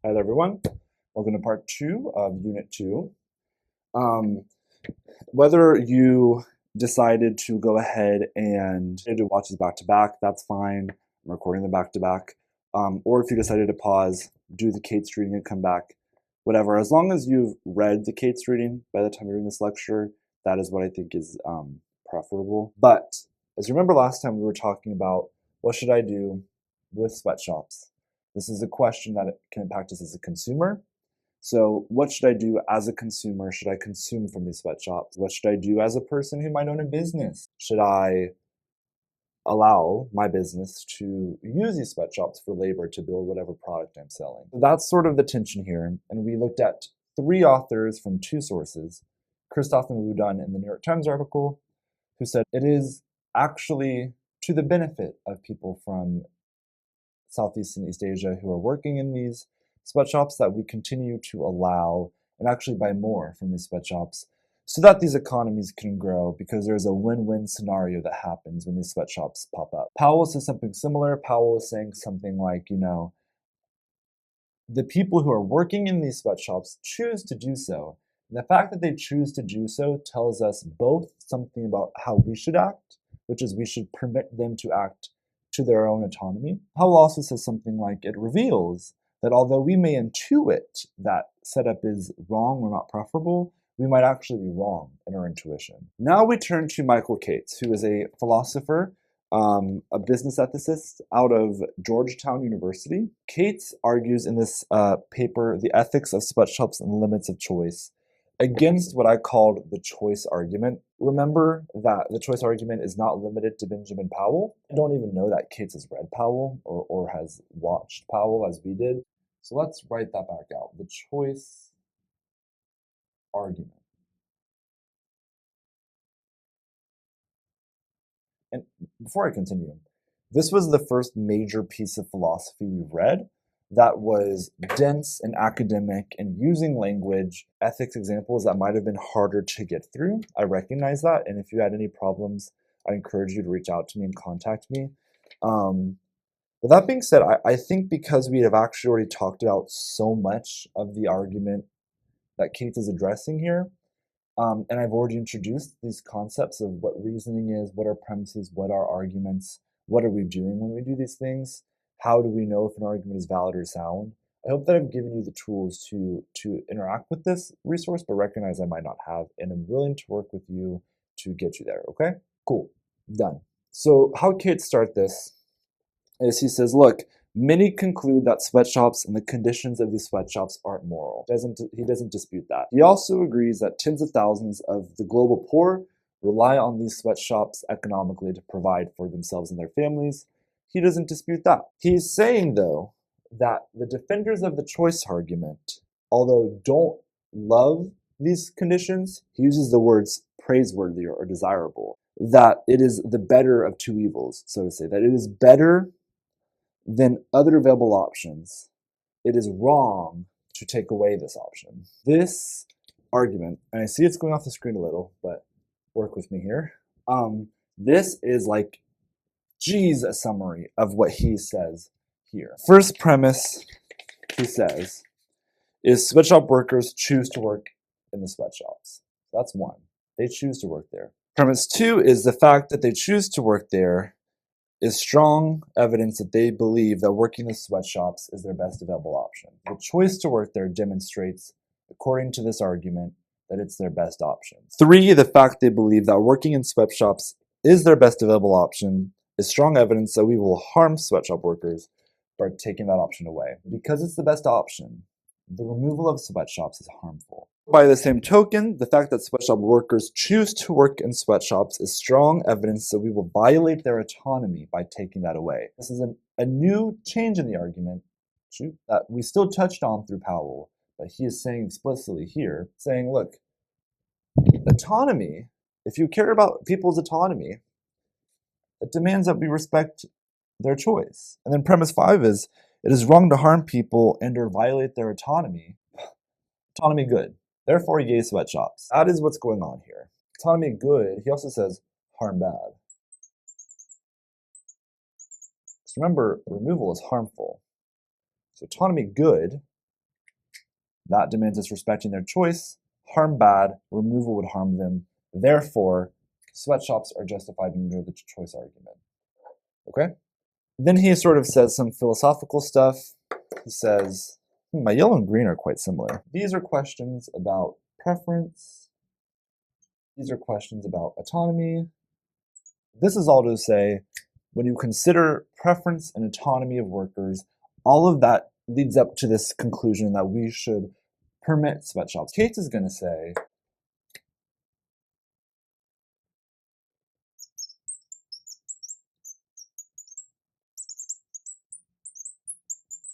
Hi there, everyone. Welcome to part 2 of Unit 2. Um, whether you decided to go ahead and do watch these back to back, that's fine. I'm recording them back to back. Or if you decided to pause, do the Kate's reading and come back, whatever. As long as you've read the Kate's reading by the time you're in this lecture, that is what I think is preferable. But as you remember last time, we were talking about what should I do with sweatshops. This is a question that can impact us as a consumer. So what should I do as a consumer? Should I consume from these sweatshops? What should I do as a person who might own a business? Should I allow my business to use these sweatshops for labor to build whatever product I'm selling? That's sort of the tension here. And we looked at 3 authors from 2 sources, Christoph and Wu Dun in the New York Times article, who said it is actually to the benefit of people from Southeast and East Asia who are working in these sweatshops that we continue to allow and actually buy more from these sweatshops so that these economies can grow, because there's a win-win scenario that happens when these sweatshops pop up. Powell says something similar. Powell is saying something like, the people who are working in these sweatshops choose to do so. And the fact that they choose to do so tells us both something about how we should act, which is we should permit them to act to their own autonomy. Powell also says something like, it reveals that although we may intuit that setup is wrong or not preferable, we might actually be wrong in our intuition. Now we turn to Michael Cates, who is a philosopher, a business ethicist out of Georgetown University. Cates argues in this paper, The Ethics of Sweatshops and the Limits of Choice, against what I called the choice argument. Remember that the choice argument is not limited to Benjamin Powell. I don't even know that Cates has read Powell or has watched Powell as we did. So let's write that back out. The choice argument. And before I continue, this was the first major piece of philosophy we've read that was dense and academic and using language, ethics examples that might have been harder to get through. I recognize that. And if you had any problems, I encourage you to reach out to me and contact me. But that being said, I think because we have actually already talked about so much of the argument that Kate is addressing here, and I've already introduced these concepts of what reasoning is, what are premises, what are arguments, what are we doing when we do these things, how do we know if an argument is valid or sound. I hope that I've given you the tools to interact with this resource, but recognize I might not have, and I'm willing to work with you to get you there, okay? Cool, done. So how Kate start this is he says, look, many conclude that sweatshops and the conditions of these sweatshops aren't moral. He doesn't dispute that. He also agrees that tens of thousands of the global poor rely on these sweatshops economically to provide for themselves and their families. He doesn't dispute that. He's saying, though, that the defenders of the choice argument, although don't love these conditions, he uses the words praiseworthy or desirable, that it is the better of two evils, so to say, that it is better than other available options. It is wrong to take away this option. This argument, and I see it's going off the screen a little, but work with me here. This is like, geez, a summary of what he says here. First premise, he says, is sweatshop workers choose to work in the sweatshops. That's one. They choose to work there. Premise 2 is the fact that they choose to work there is strong evidence that they believe that working in sweatshops is their best available option. The choice to work there demonstrates, according to this argument, that it's their best option. 3, the fact they believe that working in sweatshops is their best available option is strong evidence that we will harm sweatshop workers by taking that option away. Because it's the best option, the removal of sweatshops is harmful. By the same token, the fact that sweatshop workers choose to work in sweatshops is strong evidence that we will violate their autonomy by taking that away. This is a new change in the argument that we still touched on through Powell, but he is saying explicitly here, saying, look, autonomy, if you care about people's autonomy, it demands that we respect their choice. And then premise 5 is, it is wrong to harm people and or violate their autonomy. Autonomy good. Therefore, yay sweatshops. That is what's going on here. Autonomy good. He also says harm bad. So remember, removal is harmful. So autonomy good That demands us respecting their choice. Harm bad, removal would harm them. Therefore, sweatshops are justified under the choice argument. Okay? Then he sort of says some philosophical stuff. He says, my yellow and green are quite similar. These are questions about preference. These are questions about autonomy. This is all to say, when you consider preference and autonomy of workers, all of that leads up to this conclusion that we should permit sweatshops. Kate is going to say,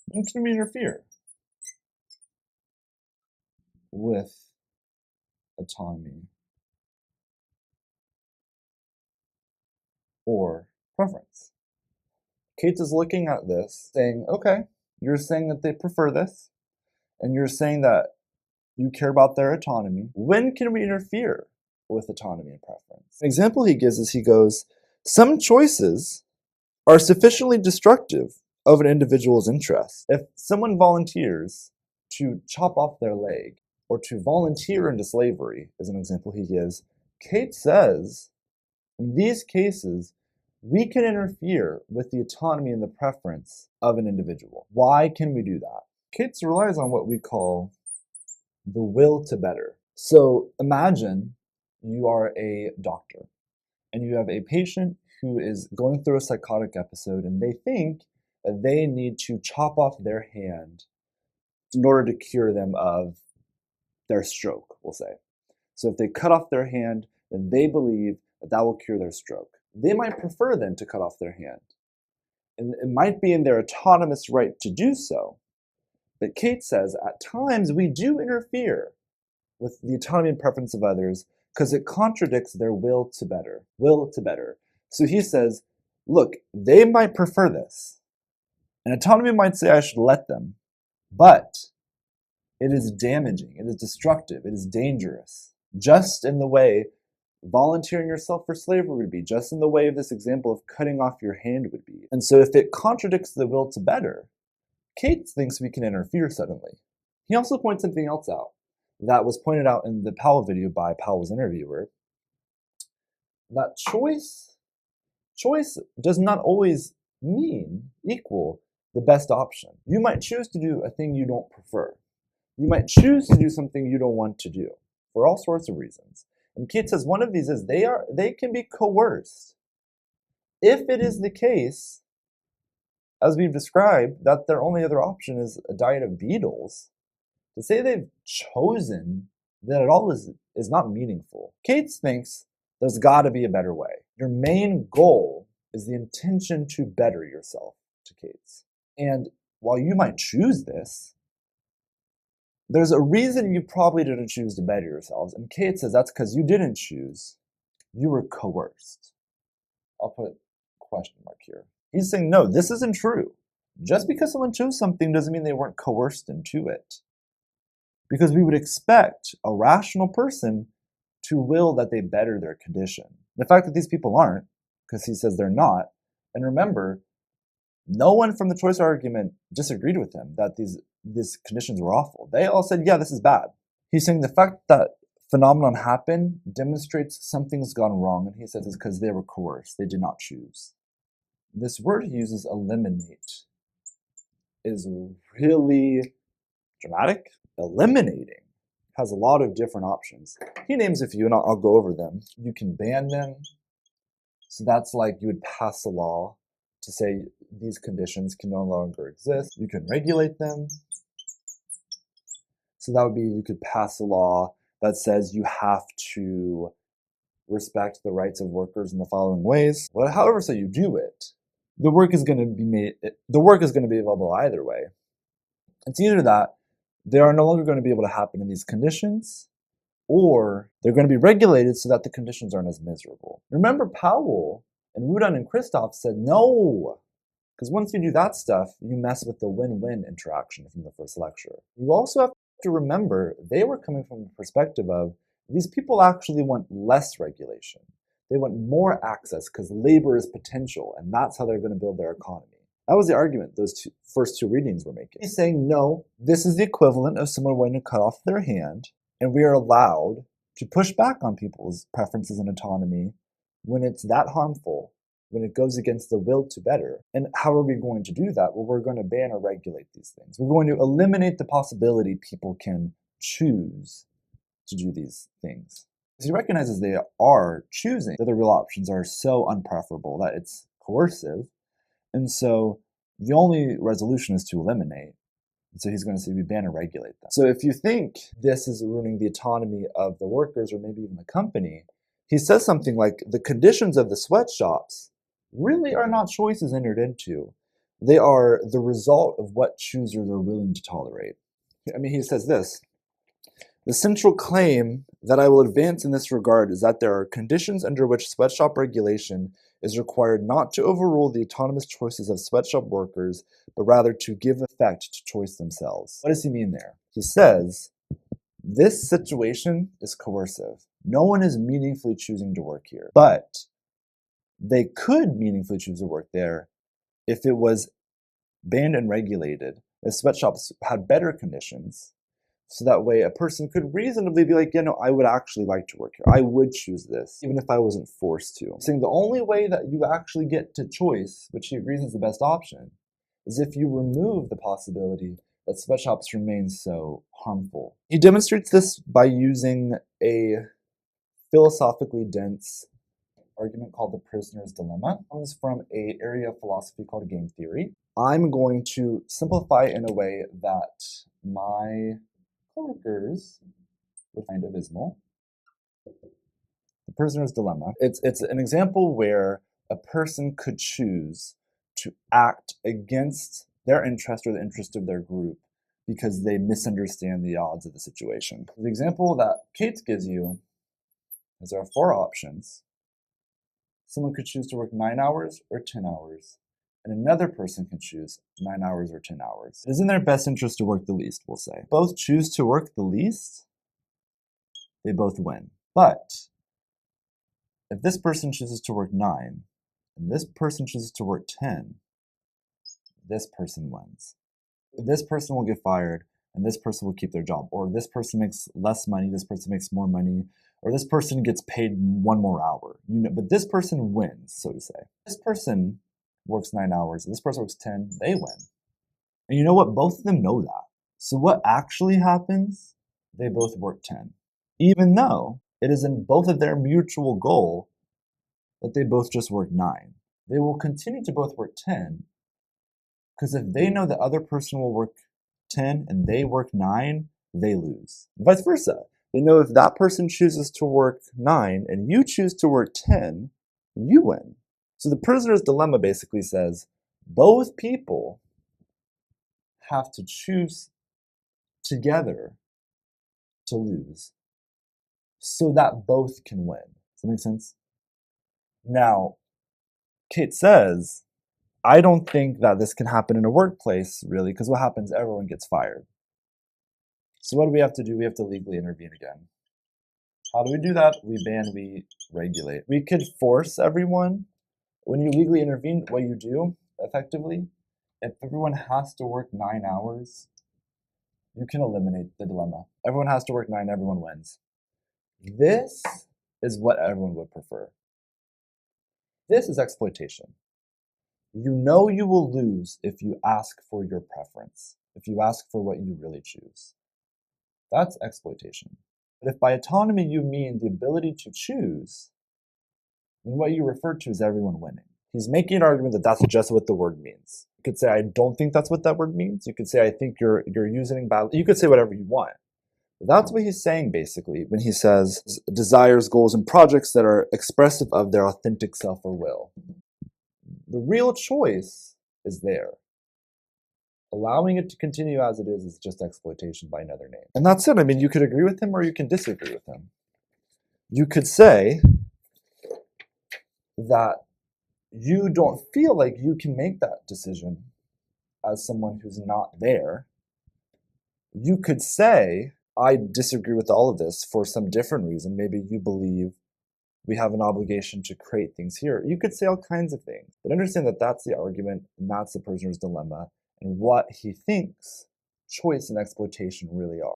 when can we interfere with autonomy or preference? Kate is looking at this, saying, okay, you're saying that they prefer this, and you're saying that you care about their autonomy. When can we interfere with autonomy and preference? An example he gives is he goes, some choices are sufficiently destructive of an individual's interest. If someone volunteers to chop off their leg or to volunteer into slavery, is an example he gives, Kate says, in these cases, we can interfere with the autonomy and the preference of an individual. Why can we do that? Kate relies on what we call the will to better. So imagine you are a doctor and you have a patient who is going through a psychotic episode and they think that they need to chop off their hand in order to cure them of their stroke, we'll say. So if they cut off their hand, then they believe that that will cure their stroke. They might prefer then to cut off their hand. And it might be in their autonomous right to do so. But Kate says at times we do interfere with the autonomy and preference of others because it contradicts their will to better. Will to better. So he says, look, they might prefer this. And autonomy might say I should let them, but it is damaging, it is destructive, it is dangerous. Just in the way volunteering yourself for slavery would be, just in the way of this example of cutting off your hand would be. And so if it contradicts the will to better, Kate thinks we can interfere suddenly. He also points something else out that was pointed out in the Powell video by Powell's interviewer, that choice does not always equal the best option. You might choose to do a thing you don't prefer. You might choose to do something you don't want to do for all sorts of reasons. And Kate says one of these is they can be coerced. If it is the case, as we've described, that their only other option is a diet of beetles, to say they've chosen that at all is not meaningful. Kate thinks there's got to be a better way. Your main goal is the intention to better yourself, to Kate's. And while you might choose this, there's a reason you probably didn't choose to better yourselves. And Kate says that's because you didn't choose. You were coerced. I'll put a question mark here. He's saying, no, this isn't true. Just because someone chose something doesn't mean they weren't coerced into it. Because we would expect a rational person to will that they better their condition. The fact that these people aren't, because he says they're not, and remember, no one from the choice argument disagreed with him that these conditions were awful. They all said, yeah, this is bad. He's saying the fact that phenomenon happened demonstrates something's gone wrong, and he says it's because they were coerced. They did not choose. This word he uses, eliminate, is really dramatic. Eliminating has a lot of different options. He names a few, and I'll go over them. You can ban them. So that's like you would pass a law to say these conditions can no longer exist. You can regulate them. So that would be you could pass a law that says you have to respect the rights of workers in the following ways. Well, however, so you do it, the work is going to be available either way. It's either that they are no longer going to be able to happen in these conditions, or they're going to be regulated so that the conditions aren't as miserable. Remember, Powell and Wudun and Christoph said no, because once you do that stuff, you mess with the win-win interaction from the first lecture. You also have to remember they were coming from the perspective of these people actually want less regulation. They want more access because labor is potential, and that's how they're going to build their economy. That was the argument those first two readings were making. He's saying, no, this is the equivalent of someone wanting to cut off their hand, and we are allowed to push back on people's preferences and autonomy when it's that harmful, when it goes against the will to better. And how are we going to do that? Well, we're going to ban or regulate these things. We're going to eliminate the possibility people can choose to do these things. Because he recognizes they are choosing, that the real options are so unpreferable that it's coercive. And so the only resolution is to eliminate. And so he's going to say we ban and regulate them. So if you think this is ruining the autonomy of the workers or maybe even the company, he says something like the conditions of the sweatshops really are not choices entered into. They are the result of what choosers are willing to tolerate. I mean, he says this: the central claim that I will advance in this regard is that there are conditions under which sweatshop regulation is required not to overrule the autonomous choices of sweatshop workers, but rather to give effect to choice themselves. What does he mean there? He says, this situation is coercive. No one is meaningfully choosing to work here, but they could meaningfully choose to work there if it was banned and regulated, if sweatshops had better conditions. So that way a person could reasonably be like, I would actually like to work here. I would choose this, even if I wasn't forced to. Saying the only way that you actually get to choice, which he agrees is the best option, is if you remove the possibility that sweatshops remain so harmful. He demonstrates this by using a philosophically dense argument called the prisoner's dilemma. It comes from an area of philosophy called game theory. I'm going to simplify in a way that my coworkers would find abysmal. The prisoner's dilemma. It's an example where a person could choose to act against their interest or the interest of their group because they misunderstand the odds of the situation. The example that Kate gives you is there are 4 options. Someone could choose to work 9 hours or 10 hours, and another person can choose 9 hours or 10 hours. It is in their best interest to work the least, we'll say. Both choose to work the least, they both win. But if this person chooses to work 9, and this person chooses to work 10, this person wins. This person will get fired, and this person will keep their job. Or this person makes less money, this person makes more money, or this person gets paid 1 more hour. But this person wins, so to say. This person works 9 hours, this person works 10, they win. And you know what? Both of them know that. So what actually happens? They both work 10. Even though it is in both of their mutual goal that they both just work 9. They will continue to both work 10, because if they know the other person will work 10 and they work 9, they lose. And vice versa. They know if that person chooses to work 9 and you choose to work 10, you win. So the prisoner's dilemma basically says both people have to choose together to lose so that both can win. Does that make sense? Now, Kate says, I don't think that this can happen in a workplace, really, because what happens? Everyone gets fired. So what do we have to do? We have to legally intervene again. How do we do that? We ban, we regulate. We could force everyone. When you legally intervene, what you do, effectively, if everyone has to work 9 hours, you can eliminate the dilemma. Everyone has to work 9, everyone wins. This is what everyone would prefer. This is exploitation. You know you will lose if you ask for your preference, if you ask for what you really choose. That's exploitation. But if by autonomy you mean the ability to choose, then what you refer to is everyone winning. He's making an argument that that's just what the word means. You could say, I don't think that's what that word means. You could say, I think you're using it badly. You could say whatever you want. But that's what he's saying, basically, when he says desires, goals, and projects that are expressive of their authentic self or will. The real choice is there. Allowing it to continue as it is just exploitation by another name. And that's it. I mean, you could agree with him or you can disagree with him. You could say that you don't feel like you can make that decision as someone who's not there. You could say, I disagree with all of this for some different reason. Maybe you believe We have an obligation to create things here. You could say all kinds of things, but understand that that's the argument and that's the prisoner's dilemma and what he thinks choice and exploitation really are.